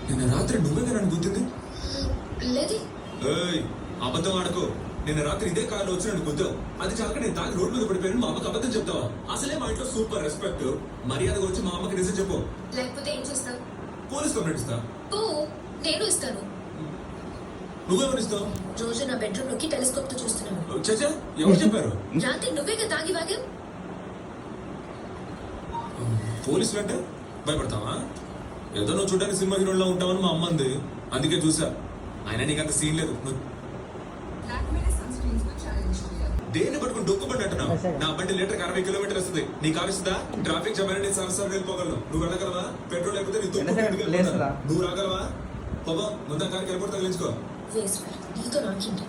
నిన్న రాత్రి నువ్వేగా నన్ను గుద్దింది? లేదు. ఏయ్, అబద్ధం ఆడకో. నిన్న రాత్రి ఇదే కార్లో వచ్చి నన్ను గుద్దావు. అది చాలక నేను తాగి రోడ్డు మీద పడిపోయాను. మా అమ్మకి అబద్ధం చెప్తావా? అసలే మా ఇంట్లో సూపర్ రెస్పెక్ట్. మర్యాదగా వచ్చి మా అమ్మకి నిజం చెప్పు. లేకపోతే ఏం చేస్తావు? పోలీస్ కంప్లైంట్ ఇస్తా. ఓ, నేను ఇస్తాను. నువ్వేమనిస్తావు? రోజు నా బెడ్రూమ్ లోకి టెలిస్కోప్ తో చూస్తున్నాను. చచ్చా, ఎవరు చెప్పారు? రాత్రి నువ్వేగా తాగి వాగా. పోలీసులు అంటే భయపడతావా? ఏదో నువ్వు చూడడానికి సినిమా హీరోలో ఉంటావని మా అమ్మ అంది, అందుకే చూసా. అయినా నీకు అంత సీన్ లేదు. దేన్ని పట్టుకుని డొక్కుపడి అంటున్నావు? నా బండి లీటర్ 60 కిలోమీటర్లు వస్తుంది. నీ కారు ఇస్తుందా? ట్రాఫిక్ జామ్ నేను సరసరి వెళ్ళిపోగలను. నువ్వు వెళ్ళగలవా? పెట్రోల్ అయిపోతే నువ్వు రాగలవా? బాబా ముందు కారుకి వెళ్ళిపోతే తగిలించుకో. నీతో నాకేంటి?